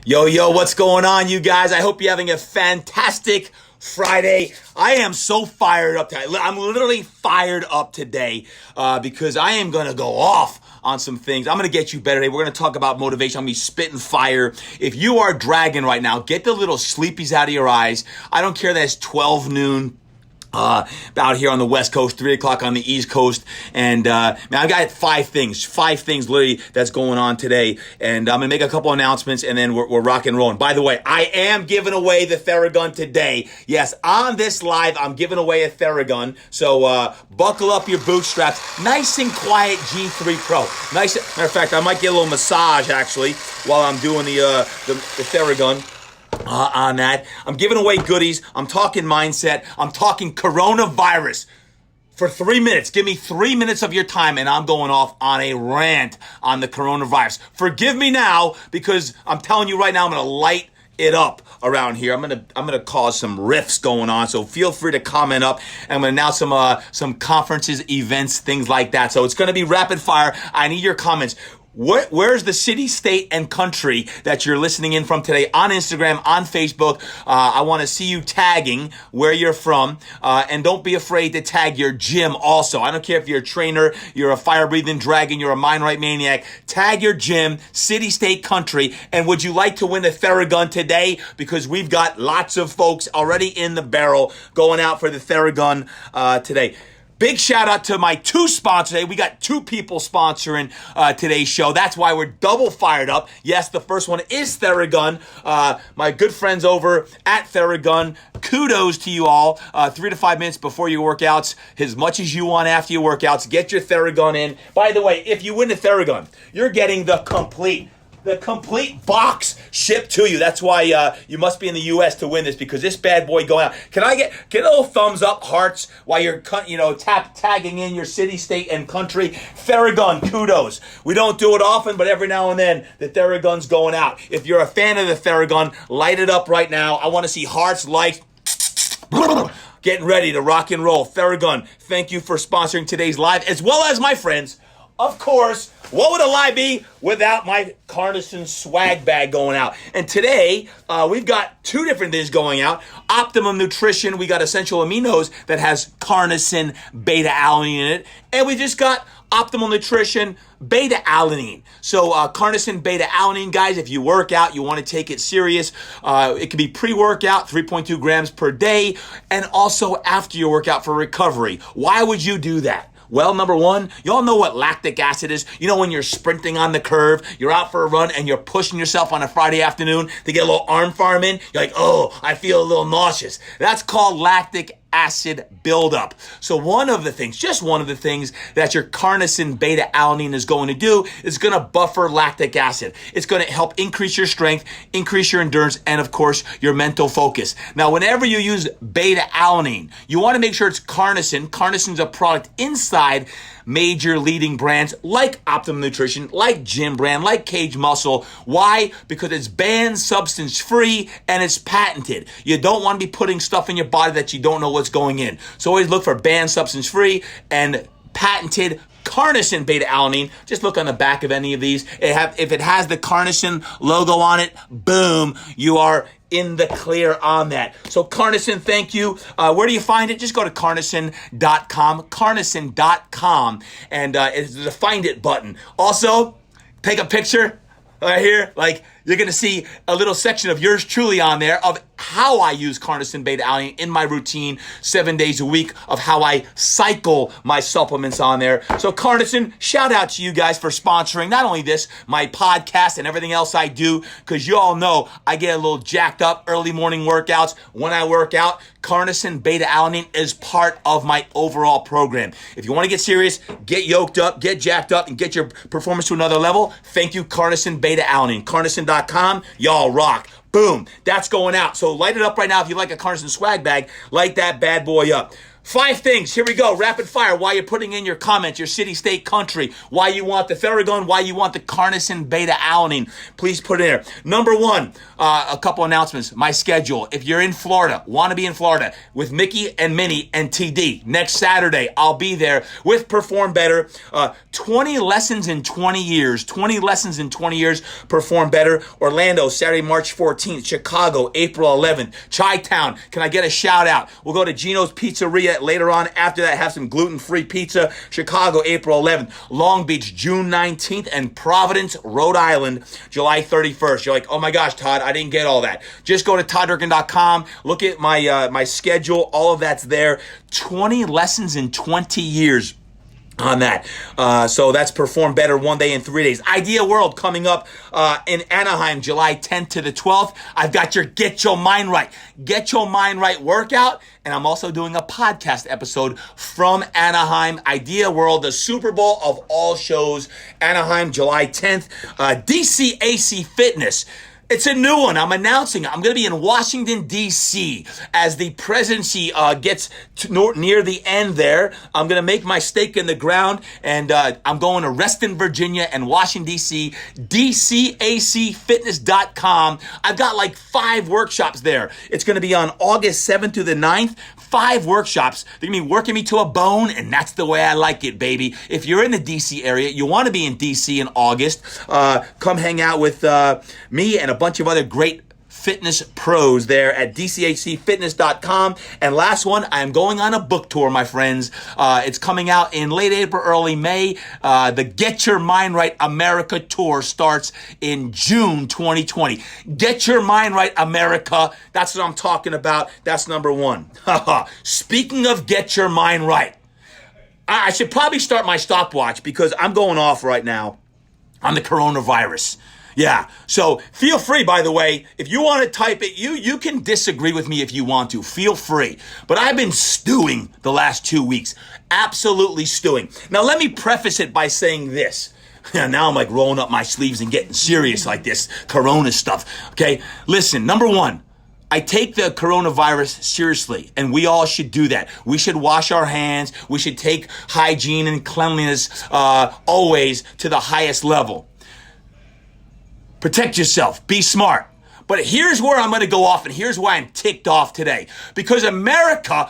Yo, what's going on, you guys? I hope you're having a fantastic Friday. I am so fired up today. I'm literally fired up today because I am going to go off on some things. I'm going to get you better today. We're going to talk about motivation. I'm going to be spitting fire. If you are dragging right now, get the little sleepies out of your eyes. I don't care that it's 12 noon. Out here on the West Coast, 3 o'clock on the East Coast. And, man, I've got five things literally that's going on today. And I'm going to make a couple announcements and then we're rock and rolling. By the way, I am giving away the Theragun today. Yes, on this live, I'm giving away a Theragun. So, buckle up your bootstraps. Nice and quiet G3 Pro. Nice. Matter of fact, I might get a little massage actually while I'm doing the Theragun. On that. I'm giving away goodies. I'm talking mindset. I'm talking coronavirus for 3 minutes. Give me 3 minutes of your time and I'm going off on a rant on the coronavirus. Forgive me now because I'm telling you right now, I'm going to light it up around here. I'm gonna cause some riffs going on. So feel free to comment up. I'm gonna announce some conferences, events, things like that. So it's gonna be rapid fire. I need your comments. Where's the city, state, and country that you're listening in from today on Instagram, on Facebook? I want to see you tagging where you're from. And don't be afraid to tag your gym also. I don't care if you're a trainer, you're a fire-breathing dragon, you're a mind-right maniac. Tag your gym, city, state, country. And would you like to win a Theragun today? Because we've got lots of folks already in the barrel going out for the Theragun today. Big shout out to my two sponsors today. We got two people sponsoring today's show. That's why we're double fired up. Yes, the first one is Theragun. My good friends over at Theragun. Kudos to you all. 3 to 5 minutes before your workouts, as much as you want after your workouts. Get your Theragun in. By the way, if you win the Theragun, you're getting the complete box shipped to you. That's why you must be in the U.S. to win this because this bad boy going out. Can I get a little thumbs up, hearts, while you're tagging in your city, state, and country? Theragun, kudos. We don't do it often, but every now and then the Theragun's going out. If you're a fan of the Theragun, light it up right now. I want to see hearts, likes. Getting ready to rock and roll. Theragun, thank you for sponsoring today's live, as well as my friends. Of course, what would a live be without my Carnison swag bag going out? And today, we've got two different things going out. Optimum Nutrition, we got essential aminos that has Carnison beta-alanine in it. And we just got Optimal Nutrition beta-alanine. So Carnison beta-alanine, guys, if you work out, you want to take it serious. It can be pre-workout, 3.2 grams per day, and also after your workout for recovery. Why would you do that? Well, number one, you all know what lactic acid is. You know when you're sprinting on the curve, you're out for a run and you're pushing yourself on a Friday afternoon to get a little arm farm in. You're like, oh, I feel a little nauseous. That's called lactic acid buildup. So one of the things that your Carnison beta-alanine is going to do is going to buffer lactic acid. It's going to help increase your strength, increase your endurance, and of course, your mental focus. Now, whenever you use beta-alanine, you want to make sure it's Carnison. Carnison's a product inside major leading brands like Optimum Nutrition, like Gym Brand, like Cage Muscle. Why? Because it's banned substance free and it's patented. You don't want to be putting stuff in your body that you don't know what's going in. So always look for banned substance free and patented Carnison beta-alanine. Just look on the back of any of these. If it has the Carnison logo on it, boom, you are in the clear on that. So Carnison, thank you. Where do you find it? Just go to carnison.com, and it's the Find It button. Also, take a picture right here. Like, you're going to see a little section of yours truly on there of how I use Carnison beta-alanine in my routine 7 days a week, of how I cycle my supplements on there. So Carnison, shout out to you guys for sponsoring not only this, my podcast and everything else I do, because you all know I get a little jacked up early morning workouts. When I work out, Carnison beta-alanine is part of my overall program. If you want to get serious, get yoked up, get jacked up, and get your performance to another level, thank you, Carnison beta-alanine. Carnison.com, y'all rock. Boom, that's going out. So light it up right now. If you like a Carnison swag bag, light that bad boy up. 5 things. Here we go. Rapid fire. Why you're putting in your comments, your city, state, country. Why you want the Theragun. Why you want the carnosine beta-alanine. Please put it in there. Number 1, a couple announcements. My schedule. If you're in Florida, want to be in Florida with Mickey and Minnie and TD. Next Saturday, I'll be there with Perform Better. 20 lessons in 20 years. 20 lessons in 20 years. Perform Better. Orlando, Saturday, March 14th. Chicago, April 11th. Chi-Town. Can I get a shout out? We'll go to Gino's Pizzeria later on. After that, have some gluten-free pizza. Chicago, April 11th. Long Beach, June 19th. And Providence, Rhode Island, July 31st. You're like, oh my gosh, Todd, I didn't get all that. Just go to todddurkin.com. Look at my schedule. All of that's there. 20 lessons in 20 years. On that. So that's Perform Better 1 day and 3 days. Idea World coming up in Anaheim, July 10th to the 12th. I've got your Get Your Mind Right. Get Your Mind Right workout. And I'm also doing a podcast episode from Anaheim. Idea World, the Super Bowl of all shows. Anaheim, July 10th. DCAC Fitness. It's a new one. I'm announcing it. I'm going to be in Washington, D.C. as the presidency gets near the end there. I'm going to make my stake in the ground, and I'm going to Reston, Virginia, and Washington, D.C. DCACfitness.com. I've got like 5 workshops there. It's going to be on August 7th to the 9th. 5 workshops. They're going to be working me to a bone, and that's the way I like it, baby. If you're in the D.C. area, you want to be in D.C. in August, come hang out with me and a bunch of other great fitness pros there at DCACfitness.com. And last one, I am going on a book tour, my friends. It's coming out in late April, early May. The Get Your Mind Right America tour starts in June 2020. Get Your Mind Right America. That's what I'm talking about. That's number 1. Speaking of Get Your Mind Right, I should probably start my stopwatch because I'm going off right now on the coronavirus. Yeah. So feel free, by the way, if you want to type it, you can disagree with me if you want to. Feel free. But I've been stewing the last 2 weeks. Absolutely stewing. Now, let me preface it by saying this. Now I'm like rolling up my sleeves and getting serious like this corona stuff. Okay. Listen, number 1. I take the coronavirus seriously, and we all should do that. We should wash our hands. We should take hygiene and cleanliness always to the highest level. Protect yourself. Be smart. But here's where I'm going to go off, and here's why I'm ticked off today. Because America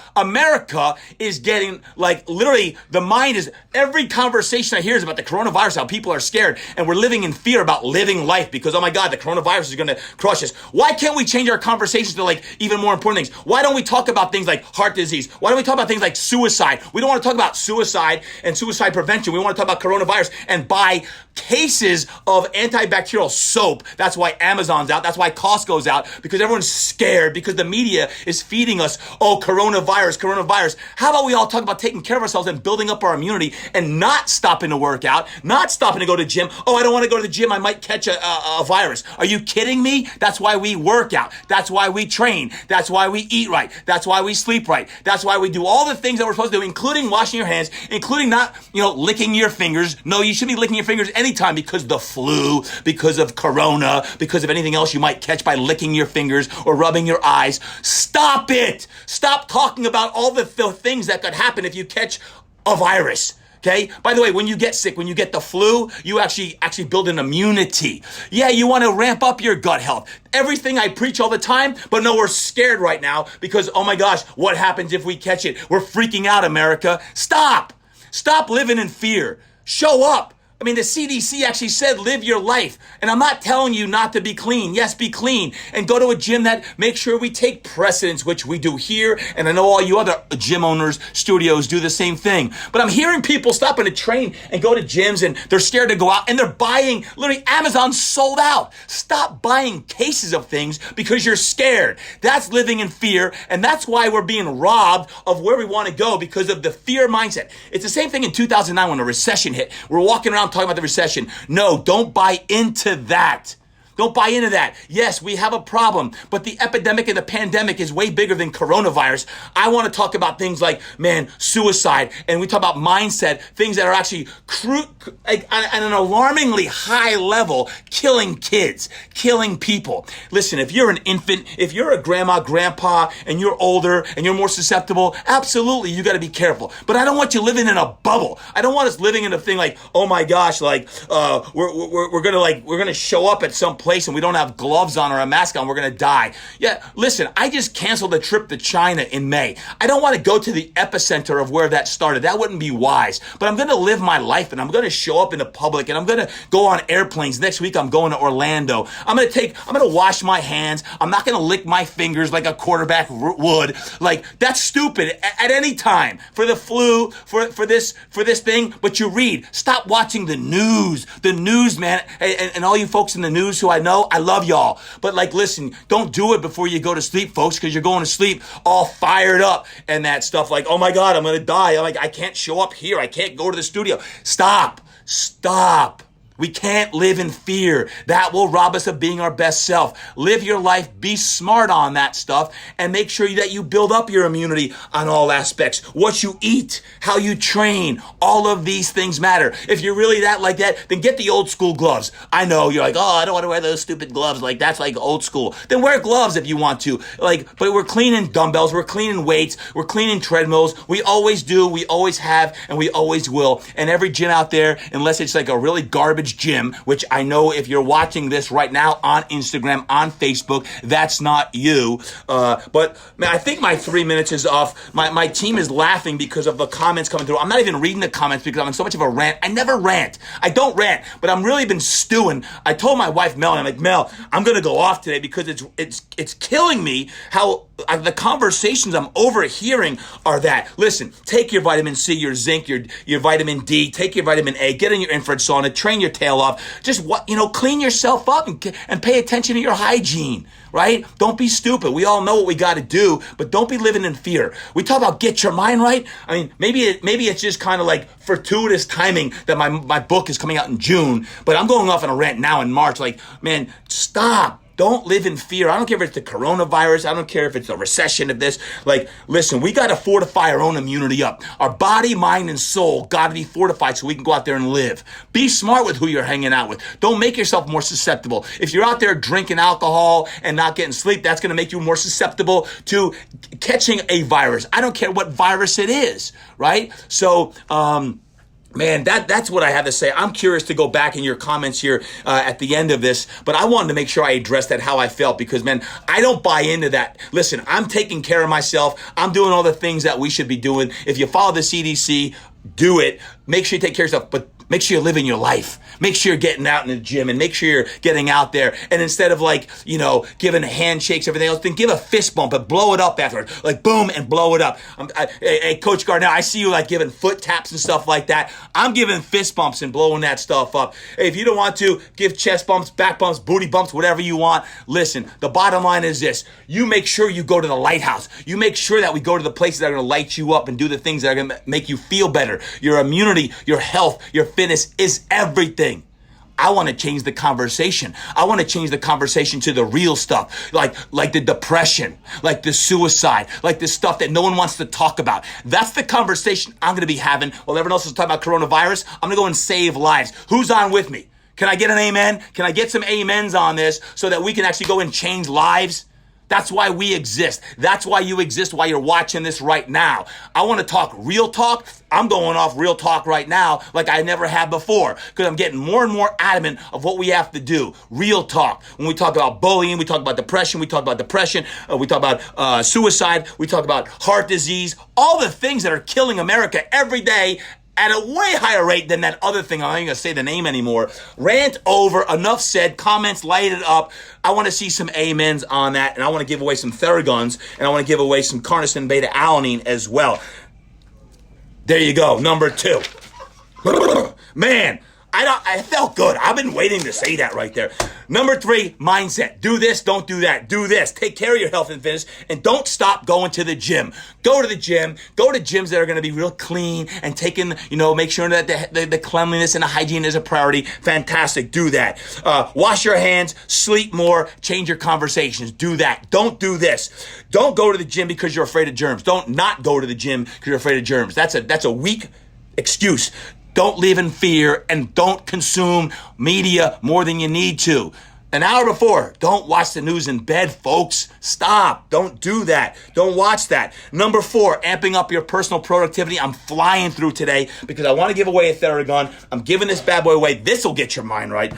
is getting, like, literally, the mind is, every conversation I hear is about the coronavirus, how people are scared, and we're living in fear about living life because, oh my God, the coronavirus is going to crush us. Why can't we change our conversations to, like, even more important things? Why don't we talk about things like heart disease? Why don't we talk about things like suicide? We don't want to talk about suicide and suicide prevention. We want to talk about coronavirus and buy cases of antibacterial soap. That's why Amazon's out. That's why Costco's out, because everyone's scared because the media is feeding us, oh, coronavirus. How about we all talk about taking care of ourselves and building up our immunity and not stopping to work out, not stopping to go to the gym. Oh, I don't want to go to the gym. I might catch a virus. Are you kidding me? That's why we work out. That's why we train. That's why we eat right. That's why we sleep right. That's why we do all the things that we're supposed to do, including washing your hands, including not, licking your fingers. No, you should be licking your fingers anytime because the flu, because of corona, because of anything else you might catch by licking your fingers or rubbing your eyes. Stop it. Stop talking about all the things that could happen if you catch a virus. Okay. By the way, when you get sick, when you get the flu, you actually build an immunity. Yeah, you want to ramp up your gut health. Everything I preach all the time, but no, we're scared right now because, oh my gosh, what happens if we catch it? We're freaking out, America. Stop living in fear. Show up. I mean, the CDC actually said live your life. And I'm not telling you not to be clean. Yes, be clean. And go to a gym that makes sure we take precedence, which we do here. And I know all you other gym owners, studios do the same thing. But I'm hearing people stopping to train and go to gyms and they're scared to go out and they're buying, literally Amazon sold out. Stop buying cases of things because you're scared. That's living in fear. And that's why we're being robbed of where we want to go because of the fear mindset. It's the same thing in 2009 when a recession hit. We're walking around talking about the recession. No, don't buy into that. Don't buy into that. Yes, we have a problem, but the epidemic and the pandemic is way bigger than coronavirus. I want to talk about things like, man, suicide, and we talk about mindset, things that are actually at an alarmingly high level, killing kids, killing people. Listen, if you're an infant, if you're a grandma, grandpa, and you're older and you're more susceptible, absolutely, you got to be careful. But I don't want you living in a bubble. I don't want us living in a thing like, oh my gosh, like we're gonna show up at some place and we don't have gloves on or a mask on, we're gonna die. Yeah, listen, I just canceled a trip to China in May. I don't want to go to the epicenter of where that started. That wouldn't be wise. But I'm gonna live my life and I'm gonna show up in the public and I'm gonna go on airplanes. Next week I'm going to Orlando. I'm gonna wash my hands. I'm not gonna lick my fingers like a quarterback would. Like, that's stupid at any time for the flu, for this thing. But you read, stop watching the news, man. And all you folks in the news who I know, I love y'all. But like, listen, don't do it before you go to sleep, folks, because you're going to sleep all fired up and that stuff like, oh my God, I'm going to die. I'm like, I can't show up here. I can't go to the studio. Stop. We can't live in fear. That will rob us of being our best self. Live your life, be smart on that stuff, and make sure that you build up your immunity on all aspects. What you eat, how you train, all of these things matter. If you're really like that, then get the old school gloves. I know you're like, oh, I don't want to wear those stupid gloves. Like, that's like old school. Then wear gloves if you want to. Like, but we're cleaning dumbbells, we're cleaning weights, we're cleaning treadmills. We always do, we always have, and we always will. And every gym out there, unless it's like a really garbage gym, which I know if you're watching this right now on Instagram, on Facebook, that's not you. But man, I think my 3 minutes is off. My team is laughing because of the comments coming through. I'm not even reading the comments because I'm in so much of a rant. I never rant. I don't rant, but I'm really been stewing. I told my wife Mel, and I'm like, Mel, I'm gonna go off today because it's killing me how the conversations I'm overhearing are that. Listen, take your vitamin C, your zinc, your vitamin D, take your vitamin A, get in your infrared sauna, train your tail off. Just clean yourself up and pay attention to your hygiene, right? Don't be stupid. We all know what we got to do, but don't be living in fear. We talk about get your mind right. I mean, maybe it's just kind of like fortuitous timing that my book is coming out in June, but I'm going off on a rant now in March. Like, man, stop. Don't live in fear. I don't care if it's the coronavirus. I don't care if it's a recession of this. Like, listen, we got to fortify our own immunity up. Our body, mind, and soul got to be fortified so we can go out there and live. Be smart with who you're hanging out with. Don't make yourself more susceptible. If you're out there drinking alcohol and not getting sleep, that's going to make you more susceptible to catching a virus. I don't care what virus it is, right? So, man, that's what I have to say. I'm curious to go back in your comments here at the end of this, but I wanted to make sure I addressed that how I felt because, man, I don't buy into that. Listen, I'm taking care of myself. I'm doing all the things that we should be doing. If you follow the CDC, do it. Make sure you take care of yourself, but make sure you're living your life. Make sure you're getting out in the gym and make sure you're getting out there. And instead of giving handshakes, everything else, then give a fist bump and blow it up afterward. Like boom and blow it up. Hey, Coach Gardner, I see you like giving foot taps and stuff like that. I'm giving fist bumps and blowing that stuff up. Hey, if you don't want to, give chest bumps, back bumps, booty bumps, whatever you want. Listen, the bottom line is this. You make sure you go to the lighthouse. You make sure that we go to the places that are going to light you up and do the things that are going to make you feel better. Your immunity, your health, your fitness is everything. I want to change the conversation. I want to change the conversation to the real stuff, like the depression, like the suicide, like the stuff that no one wants to talk about. That's the conversation I'm going to be having while everyone else is talking about coronavirus. I'm going to go and save lives. Who's on with me? Can I get an amen? Can I get some amens on this so that we can actually go and change lives? That's why we exist. That's why you exist while you're watching this right now. I want to talk real talk. I'm going off real talk right now like I never have before because I'm getting more and more adamant of what we have to do. Real talk. When we talk about bullying, we talk about depression, we talk about suicide, we talk about heart disease, all the things that are killing America every day at a way higher rate than that other thing. I'm not even going to say the name anymore. Rant over. Enough said. Comments, light it up. I want to see some amens on that, and I want to give away some Theraguns, and I want to give away some carnosine beta-alanine as well. There you go. Number 2. Man, I felt good. I've been waiting to say that right there. Number 3, mindset. Do this, don't do that. Do this. Take care of your health and fitness, and don't stop going to the gym. Go to the gym. Go to gyms that are going to be real clean and taking, make sure that the cleanliness and the hygiene is a priority. Fantastic. Do that. Wash your hands, sleep more, change your conversations. Do that. Don't do this. Don't go to the gym because you're afraid of germs. Don't not go to the gym because you're afraid of germs. That's a weak excuse. Don't live in fear, and don't consume media more than you need to. An hour before, don't watch the news in bed, folks. Stop. Don't do that. Don't watch that. Number 4, amping up your personal productivity. I'm flying through today because I want to give away a Theragun. I'm giving this bad boy away. This will get your mind right.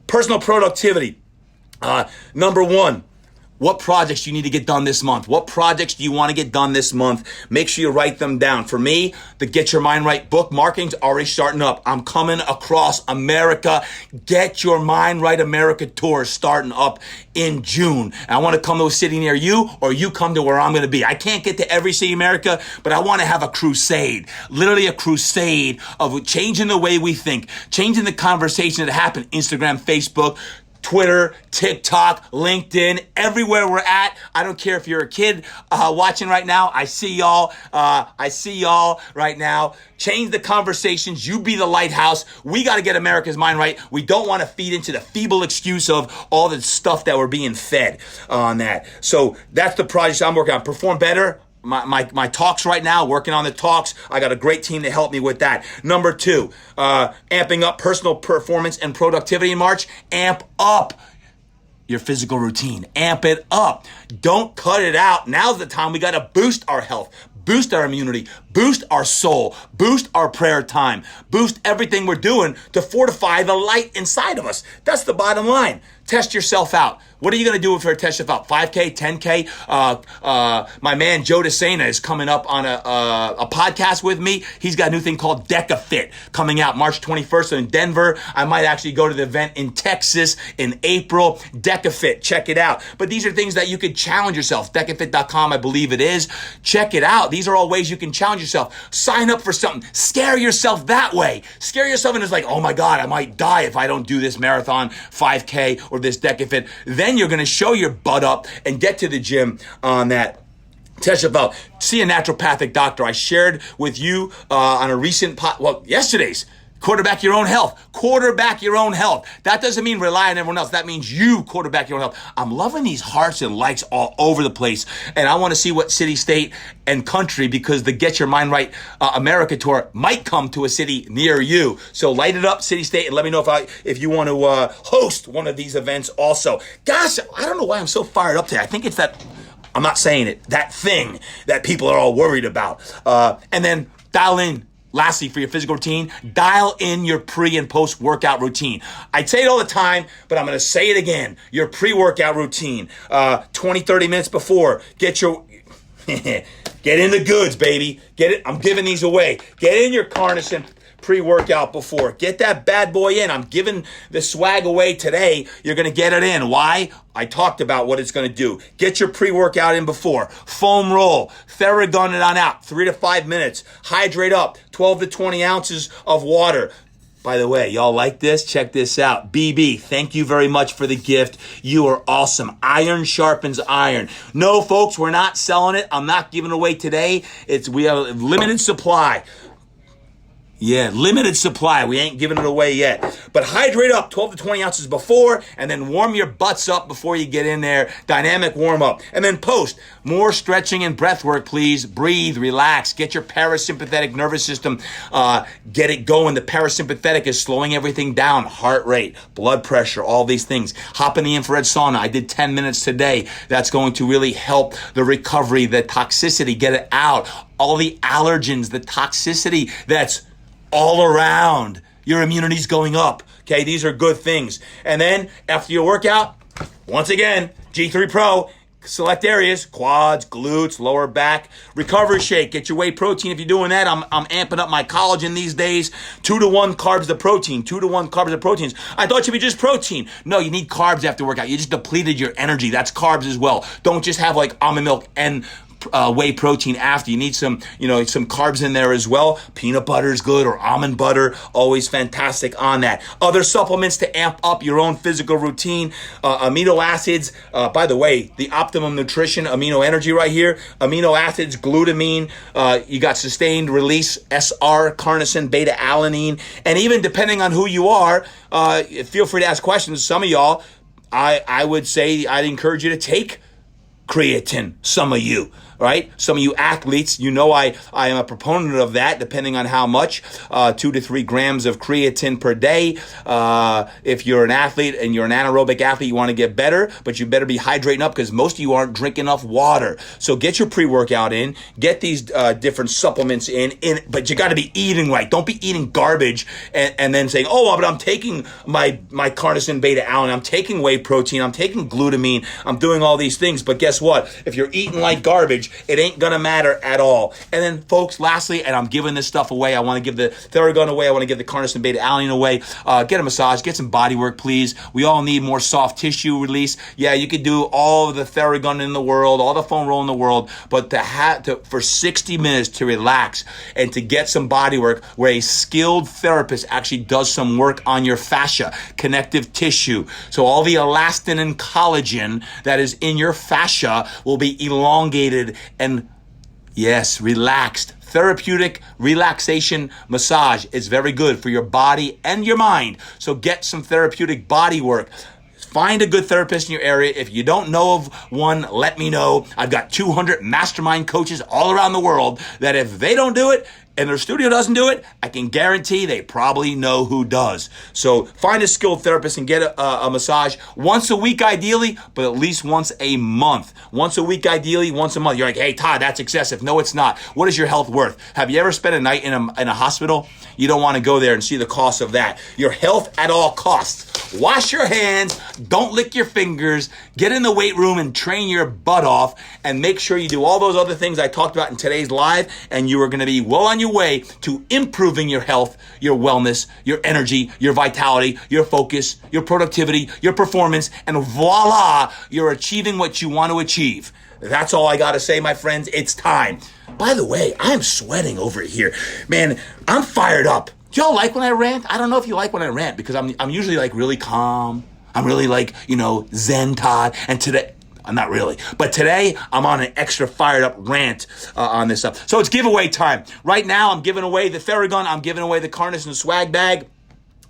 Personal productivity. Number 1. What projects do you need to get done this month? What projects do you want to get done this month? Make sure you write them down. For me, the Get Your Mind Right book marketing's already starting up. I'm coming across America. Get Your Mind Right America tour starting up in June. And I want to come to a city near you, or you come to where I'm going to be. I can't get to every city in America, but I want to have a crusade. Literally a crusade of changing the way we think, changing the conversation that happen. Instagram, Facebook, Twitter, TikTok, LinkedIn, everywhere we're at. I don't care if you're a kid watching right now. I see y'all. Right now. Change the conversations. You be the lighthouse. We got to get America's mind right. We don't want to feed into the feeble excuse of all the stuff that we're being fed on that. So that's the project I'm working on. Perform better. My talks right now, working on the talks. I got a great team to help me with that. Number 2, amping up personal performance and productivity in March. Amp up your physical routine. Amp it up. Don't cut it out. Now's the time. We got to boost our health, boost our immunity, boost our soul, boost our prayer time, boost everything we're doing to fortify the light inside of us. That's the bottom line. Test yourself out. What are you going to do for a test yourself out? 5K, 10K? My man Joe DeSena is coming up on a podcast with me. He's got a new thing called DecaFit coming out March 21st in Denver. I might actually go to the event in Texas in April. DecaFit, check it out. But these are things that you could challenge yourself. DecaFit.com, I believe it is. Check it out. These are all ways you can challenge yourself. Sign up for something. Scare yourself that way. Scare yourself and it's like, oh my God, I might die if I don't do this marathon, 5K, or this DecaFit. Then you're going to show your butt up and get to the gym on that. Test yourself out. See a naturopathic doctor. I shared with you on a recent yesterday's. Quarterback your own health. Quarterback your own health. That doesn't mean rely on everyone else. That means you quarterback your own health. I'm loving these hearts and likes all over the place. And I want to see what city, state, and country, because the Get Your Mind Right America tour might come to a city near you. So light it up, city, state, and let me know if you want to host one of these events also. Gosh, I don't know why I'm so fired up today. I think it's that, I'm not saying it, that thing that people are all worried about. And then dial in. Lastly, for your physical routine, dial in your pre and post workout routine. I say it all the time, but I'm going to say it again. Your pre-workout routine, 20, 30 minutes before, get in the goods, baby. Get it. I'm giving these away. Get in your carnation pre-workout before. Get that bad boy in. I'm giving the swag away today. You're going to get it in. Why? I talked about what it's going to do. Get your pre-workout in before. Foam roll. Theragun it on out. 3 to 5 minutes. Hydrate up. 12 to 20 ounces of water. By the way, y'all like this? Check this out. BB, thank you very much for the gift. You are awesome. Iron sharpens iron. No, folks, we're not selling it. I'm not giving it away today. We have a limited supply. Yeah, limited supply. We ain't giving it away yet. But hydrate up 12 to 20 ounces before, and then warm your butts up before you get in there. Dynamic warm up. And then post. More stretching and breath work, please. Breathe, relax. Get your parasympathetic nervous system, get it going. The parasympathetic is slowing everything down. Heart rate, blood pressure, all these things. Hop in the infrared sauna. I did 10 minutes today. That's going to really help the recovery, the toxicity, get it out. All the allergens, the toxicity that's all around. Your immunity's going up. Okay, these are good things. And then after your workout, once again, G3 Pro, select areas, quads, glutes, lower back, recovery shake, get your whey protein. If you're doing that, I'm amping up my collagen these days. 2-to-1 carbs to protein, 2-to-1 carbs to proteins. I thought you'd be just protein. No, you need carbs after workout. You just depleted your energy. That's carbs as well. Don't just have like almond milk and whey protein after. You need some, some carbs in there as well. Peanut butter is good, or almond butter, always fantastic on that. Other supplements to amp up your own physical routine, amino acids. By the way, the Optimum Nutrition Amino Energy right here, amino acids, glutamine, you got sustained release, SR, carnosine, beta alanine, and even depending on who you are, feel free to ask questions. Some of y'all, I would say I'd encourage you to take creatine, some of you, right? Some of you athletes, I am a proponent of that, depending on how much, 2 to 3 grams of creatine per day. If you're an athlete and you're an anaerobic athlete, you want to get better, but you better be hydrating up because most of you aren't drinking enough water. So get your pre-workout in, get these different supplements in, but you got to be eating right. Don't be eating garbage and then saying, oh, but I'm taking my carnosine beta alanine, I'm taking whey protein, I'm taking glutamine, I'm doing all these things. But guess what? If you're eating like garbage, it ain't gonna matter at all. And then, folks, lastly, and I'm giving this stuff away. I want to give the Theragun away. I want to give the carnosine beta alanine away. Get a massage. Get some body work, please. We all need more soft tissue release. Yeah, you could do all of the Theragun in the world, all the foam roll in the world, but for 60 minutes to relax and to get some body work where a skilled therapist actually does some work on your fascia, connective tissue. So all the elastin and collagen that is in your fascia will be elongated and, yes, relaxed. Therapeutic relaxation massage is very good for your body and your mind. So get some therapeutic body work. Find a good therapist in your area. If you don't know of one, let me know. I've got 200 mastermind coaches all around the world that if they don't do it, and their studio doesn't do it, I can guarantee they probably know who does. So find a skilled therapist and get a massage once a week ideally, but at least once a month. Once a week ideally, once a month. You're like, hey, Todd, that's excessive. No, it's not. What is your health worth? Have you ever spent a night in a hospital? You don't want to go there and see the cost of that. Your health at all costs. Wash your hands. Don't lick your fingers. Get in the weight room and train your butt off, and make sure you do all those other things I talked about in today's live, and you are going to be well on your way to improving your health, your wellness, your energy, your vitality, your focus, your productivity, your performance, and voila, you're achieving what you want to achieve. That's all I got to say, my friends. It's time. By the way, I'm sweating over here. Man, I'm fired up. Do y'all like when I rant? I don't know if you like when I rant, because I'm usually like really calm. I'm really like, Zen Todd. And today, not really, but today I'm on an extra fired up rant on this stuff. So it's giveaway time. Right now I'm giving away the Theragun. I'm giving away the carnosine swag bag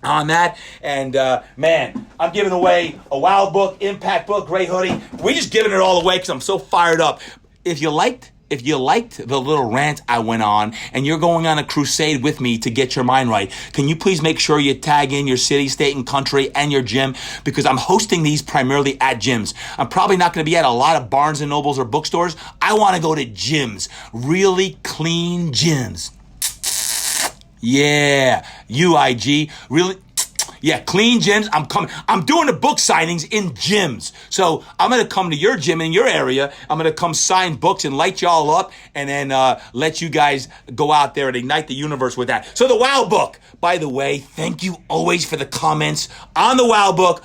on that. And man, I'm giving away a Wow book, Impact book, gray hoodie. We're just giving it all away because I'm so fired up. If you liked the little rant I went on, and you're going on a crusade with me to get your mind right, can you please make sure you tag in your city, state, and country and your gym? Because I'm hosting these primarily at gyms. I'm probably not going to be at a lot of Barnes and Nobles or bookstores. I want to go to gyms, really clean gyms. Yeah, UIG, really. Yeah, clean gyms. I'm coming. I'm doing the book signings in gyms. So I'm going to come to your gym in your area. I'm going to come sign books and light y'all up, and then let you guys go out there and ignite the universe with that. So the Wow book, by the way, thank you always for the comments on the Wow book.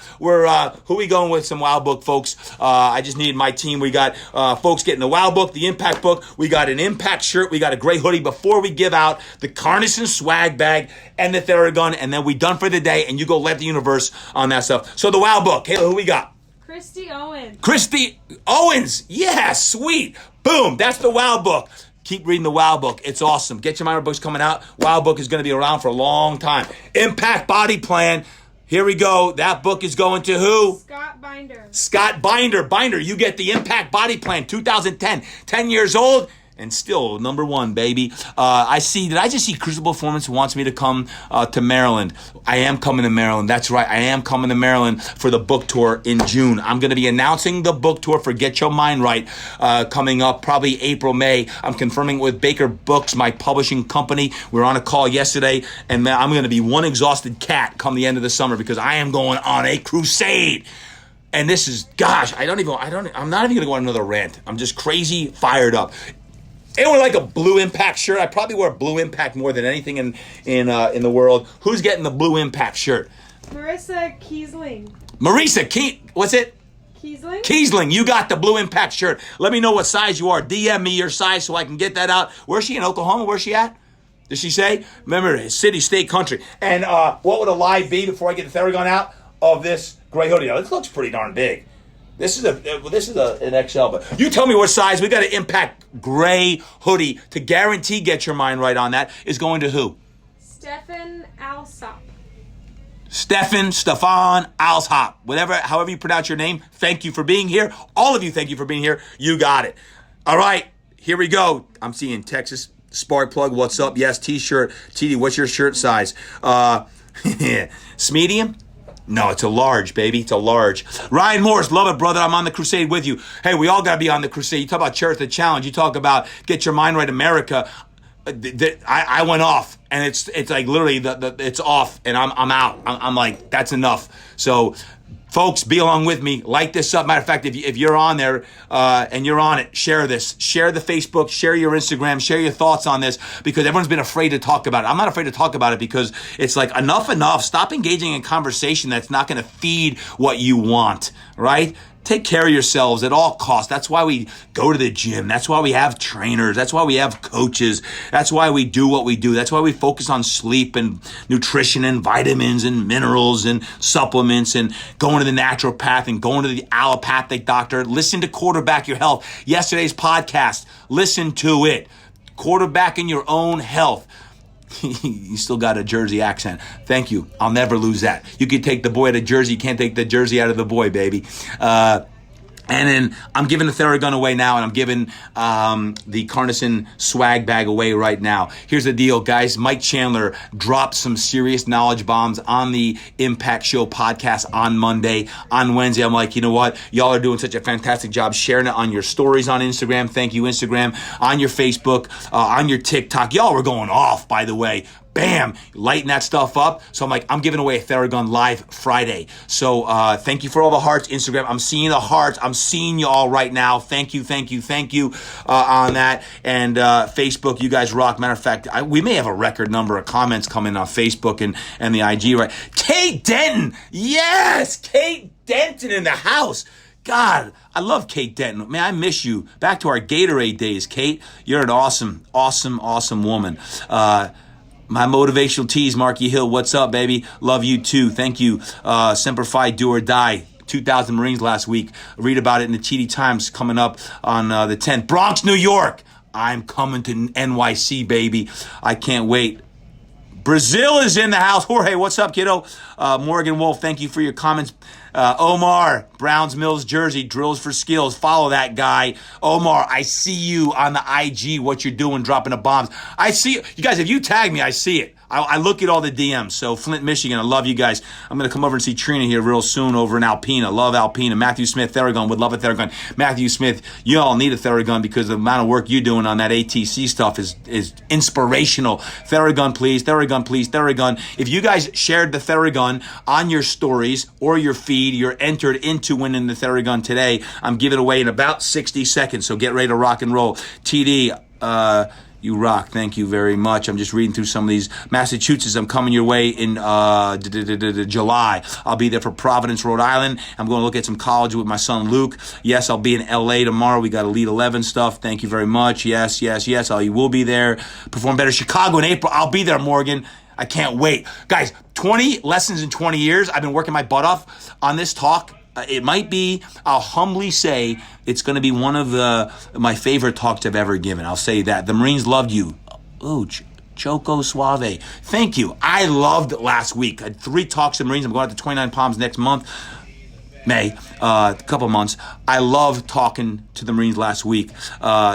Who we going with some Wow book, folks? I just need my team. We got folks getting the Wow book, the Impact book. We got an Impact shirt. We got a gray hoodie before we give out the carnosine swag bag and the Theragun, and then we done for the day, and you go let the universe on that stuff. So the Wow book. Hey, who we got? Christy Owens. Christy Owens. Yeah, sweet. Boom. That's the Wow book. Keep reading the Wow book. It's awesome. Get your mind books coming out. Wow book is going to be around for a long time. Impact Body Plan. Here we go. That book is going to who? Scott Binder. Scott Binder. Binder, you get the Impact Body Plan, 2010. 10 years old. And still number one, baby. Did I just see Crucible Performance wants me to come to Maryland? I am coming to Maryland. That's right. I am coming to Maryland for the book tour in June. I'm going to be announcing the book tour for Get Your Mind Right coming up probably April, May. I'm confirming with Baker Books, my publishing company. We were on a call yesterday, and I'm going to be one exhausted cat come the end of the summer because I am going on a crusade. And this is, gosh, I'm not even going to go on another rant. I'm just crazy fired up. Anyone like a Blue Impact shirt? I probably wear Blue Impact more than anything in the world. Who's getting the Blue Impact shirt? Marissa Kiesling. Marissa, what's it? Kiesling? Kiesling, you got the Blue Impact shirt. Let me know what size you are. DM me your size so I can get that out. Where's she in Oklahoma? Where's she at? Did she say? Remember, city, state, country. And what would a live be before I get the Theragun out of this gray hoodie? Now, this looks pretty darn big. This is an XL, but you tell me what size. We got an Impact gray hoodie to guarantee get your mind right on that. Is going to who? Stefan Alsop. Stefan Alshop, however you pronounce your name. Thank you for being here. All of you, thank you for being here. You got it. All right, here we go. I'm seeing Texas Spark Plug. What's up? Yes, T-shirt. TD, what's your shirt size? Medium? No, it's a large, baby. It's a large. Ryan Morris, love it, brother. I'm on the crusade with you. Hey, we all got to be on the crusade. You talk about Cherish the Challenge. You talk about Get Your Mind Right America. I went off, and it's like literally it's off, and I'm out. I'm like, that's enough. So, folks, be along with me. Like this up. Matter of fact, if you're on there and you're on it, share this. Share the Facebook. Share your Instagram. Share your thoughts on this because everyone's been afraid to talk about it. I'm not afraid to talk about it because it's like enough. Stop engaging in conversation that's not going to feed what you want, right? Take care of yourselves at all costs. That's why we go to the gym. That's why we have trainers. That's why we have coaches. That's why we do what we do. That's why we focus on sleep and nutrition and vitamins and minerals and supplements and going to the naturopath and going to the allopathic doctor. Listen to Quarterback Your Health. Yesterday's podcast. Listen to it. Quarterbacking your own health. You still got a Jersey accent. Thank you. I'll never lose that. You can take the boy out of Jersey. You can't take the Jersey out of the boy, baby. And then I'm giving the Theragun away now, and I'm giving the Carnison swag bag away right now. Here's the deal, guys. Mike Chandler dropped some serious knowledge bombs on the Impact Show podcast on Monday. On Wednesday, I'm like, you know what? Y'all are doing such a fantastic job sharing it on your stories on Instagram. Thank you, Instagram. On your Facebook, on your TikTok. Y'all were going off, by the way. Bam, lighten that stuff up. So I'm like, I'm giving away a Theragun live Friday. So thank you for all the hearts. Instagram, I'm seeing the hearts. I'm seeing you all right now. Thank you on that. And Facebook, you guys rock. Matter of fact, we may have a record number of comments coming on Facebook and the IG, right? Kate Denton. Yes, Kate Denton in the house. God, I love Kate Denton. Man, I miss you. Back to our Gatorade days, Kate. You're an awesome woman. My motivational tease, Marky Hill. What's up, baby? Love you too. Thank you. Semper Fi, do or die. 2,000 Marines last week. Read about it in the TD Times coming up on the 10th. Bronx, New York. I'm coming to NYC, baby. I can't wait. Brazil is in the house. Jorge, what's up, kiddo? Morgan Wolf, thank you for your comments. Omar, Browns Mills Jersey, drills for skills. Follow that guy. Omar, I see you on the IG, what you're doing, dropping the bombs. I see you guys, if you tag me, I see it. I look at all the DMs. So Flint, Michigan, I love you guys. I'm going to come over and see Trina here real soon over in Alpena. Love Alpena. Matthew Smith, Theragun, would love a Theragun. Matthew Smith, you all need a Theragun because the amount of work you're doing on that ATC stuff is inspirational. Theragun, please. Theragun, please. Theragun. If you guys shared the Theragun on your stories or your feed, you're entered into winning the Theragun today. I'm giving it away in about 60 seconds, so get ready to rock and roll. TD, you rock. Thank you very much. I'm just reading through some of these. Massachusetts, I'm coming your way in July. I'll be there for Providence, Rhode Island. I'm going to look at some college with my son Luke. Yes, I'll be in LA tomorrow. We got Elite 11 stuff. Thank you very much. Yes. You will be there. Perform Better Chicago in April. I'll be there, Morgan. I can't wait. Guys, 20 lessons in 20 years. I've been working my butt off on this talk. It might be, I'll humbly say, it's going to be one of my favorite talks I've ever given. I'll say that. The Marines loved you. Ooh, Choco Suave. Thank you. I loved last week. I had 3 talks to Marines. I'm going out to 29 Palms next month. May, a couple months. I love talking to the Marines last week.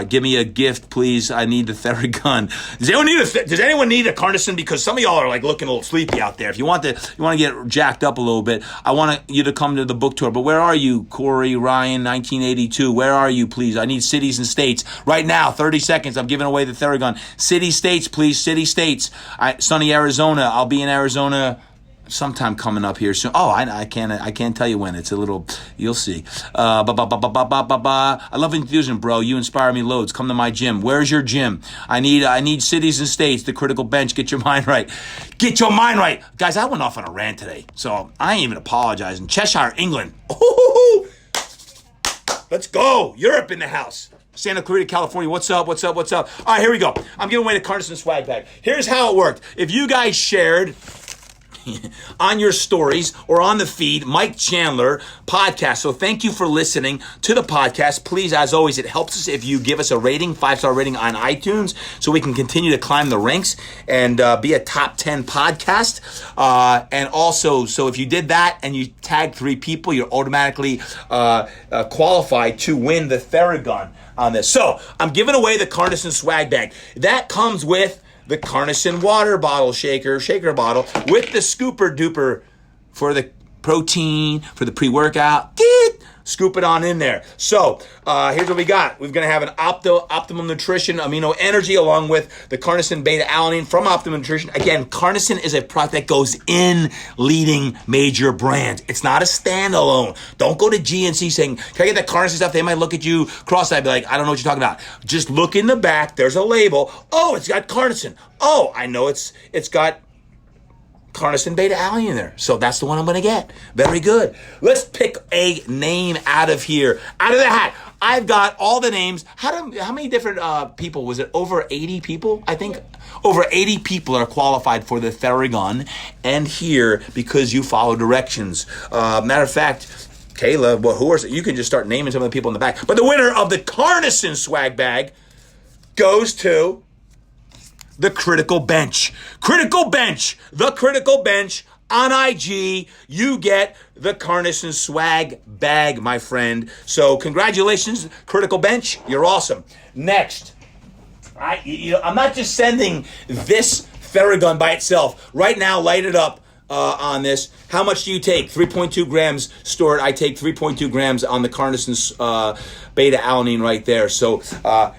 Give me a gift, please. I need the Theragun. Does anyone need a Carnison? Because some of y'all are like looking a little sleepy out there. If you want to get jacked up a little bit, I want you to come to the book tour. But where are you, Corey Ryan, 1982? Where are you, please? I need cities and states right now. 30 seconds. I'm giving away the Theragun. City states, please. City states. Sunny Arizona. I'll be in Arizona sometime coming up here soon. Oh, I can't tell you when. It's a little, you'll see. I love enthusiasm, bro. You inspire me loads. Come to my gym. Where's your gym? I need cities and states. The critical bench. Get your mind right. Get your mind right. Guys, I went off on a rant today, so I ain't even apologizing. Cheshire, England. Ooh, Let's go. Europe in the house. Santa Clarita, California. What's up? What's up? What's up? All right, here we go. I'm giving away the Carnison swag bag. Here's how it worked. If you guys shared on your stories or on the feed, Mike Chandler podcast. So thank you for listening to the podcast. Please, as always, it helps us if you give us a rating, 5-star rating on iTunes, so we can continue to climb the ranks and be a top 10 podcast. And also, so if you did that and you tag 3 people, you're automatically qualified to win the Theragun on this. So I'm giving away the Carnison swag bag. That comes with the Carnison water bottle shaker bottle with the scooper duper for the protein, for the pre-workout. Scoop it on in there. So here's what we got. We're going to have an Optimum Nutrition Amino Energy along with the Carnison Beta Alanine from Optimum Nutrition. Again, Carnison is a product that goes in leading major brands. It's not a standalone. Don't go to GNC saying, can I get that Carnison stuff? They might look at you cross-eyed and be like, I don't know what you're talking about. Just look in the back. There's a label. Oh, it's got Carnison. Oh, I know it's got Carnison Beta Alanine in there. So that's the one I'm going to get. Very good. Let's pick a name out of here. Out of the hat. I've got all the names. How many different people? Was it over 80 people? I think over 80 people are qualified for the Theragun and here because you follow directions. Matter of fact, Kayla, you can just start naming some of the people in the back. But the winner of the Carnison swag bag goes to the Critical Bench. Critical Bench. The Critical Bench on IG. You get the Carnison swag bag, my friend. So congratulations, Critical Bench. You're awesome. Next, I'm not just sending this Theragun by itself. Right now, light it up on this. How much do you take? 3.2 grams stored. I take 3.2 grams on the Carnison Beta Alanine right there. So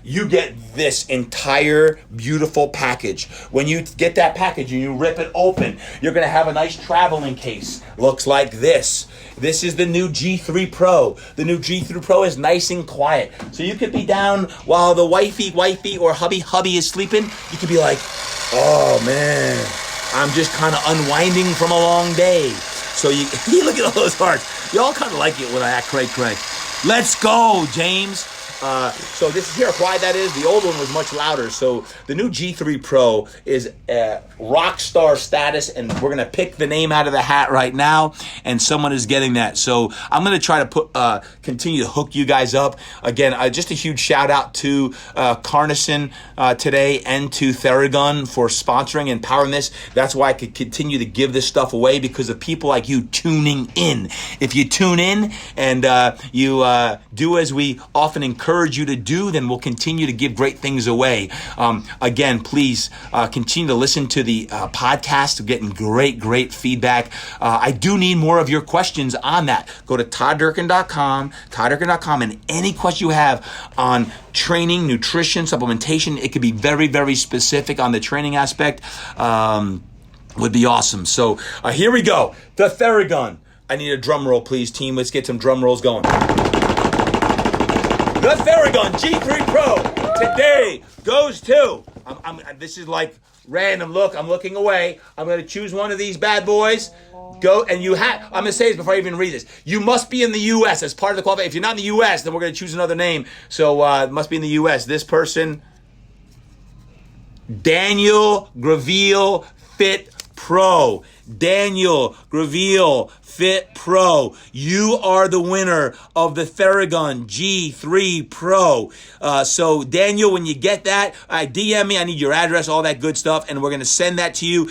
you get this entire beautiful package. When you get that package and you rip it open, you're going to have a nice traveling case. Looks like this. This is the new G3 Pro. The new G3 Pro is nice and quiet. So you could be down while the wifey or hubby is sleeping. You could be like, oh man, I'm just kind of unwinding from a long day. So you look at all those hearts. Y'all kind of like it when I act cray. Let's go, James. So this is here, why that is. The old one was much louder. So the new G3 Pro is rock star status, and we're going to pick the name out of the hat right now, and someone is getting that. So I'm going to try to continue to hook you guys up. Again, just a huge shout out to Carnison today and to Theragun for sponsoring and powering this. That's why I could continue to give this stuff away, because of people like you tuning in. If you tune in and you do as we often encourage you to do, then we'll continue to give great things away. Again, please continue to listen to the podcast. We're getting great feedback. I do need more of your questions on that. Go to todddurkin.com, and any question you have on training, nutrition, supplementation, it could be very specific on the training aspect, would be awesome. So here we go. The Theragun. I need a drum roll, please, team. Let's get some drum rolls going. The Theragun G3 Pro today goes to, this is like random look, I'm looking away. I'm going to choose one of these bad boys. Go, and I'm going to say this before I even read this. You must be in the U.S. as part of the qualification. If you're not in the U.S., then we're going to choose another name. So it must be in the U.S. This person, Daniel Graville Fit Pro. Daniel Graville Fit Pro. You are the winner of the Theragun G3 Pro. So Daniel, when you get that, DM me. I need your address, all that good stuff, and we're going to send that to you.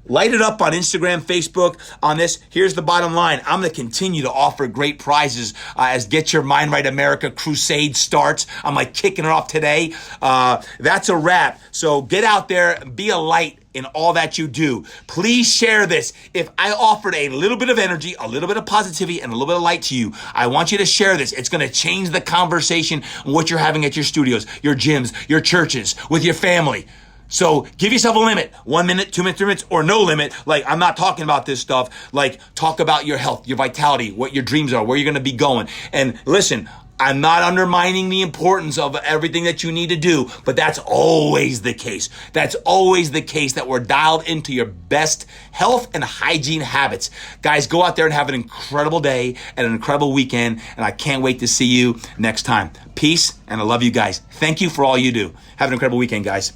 Light it up on Instagram, Facebook on this. Here's the bottom line. I'm going to continue to offer great prizes as Get Your Mind Right America Crusade starts. I'm like kicking it off today. That's a wrap. So get out there, be a light in all that you do. Please share this. If I offered a little bit of energy, a little bit of positivity, and a little bit of light to you, I want you to share this. It's going to change the conversation on what you're having at your studios, your gyms, your churches, with your family. So give yourself a limit, 1 minute, 2 minutes, 3 minutes, or no limit. Like, I'm not talking about this stuff. Like, talk about your health, your vitality, what your dreams are, where you're going to be going. And listen, I'm not undermining the importance of everything that you need to do, but that's always the case. That's always the case, that we're dialed into your best health and hygiene habits. Guys, go out there and have an incredible day and an incredible weekend, and I can't wait to see you next time. Peace, and I love you guys. Thank you for all you do. Have an incredible weekend, guys.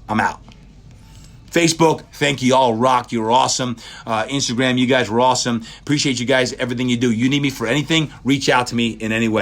I'm out. Facebook, thank you. Y'all rock. You're awesome. Instagram, you guys were awesome. Appreciate you guys, everything you do. You need me for anything, reach out to me in any way.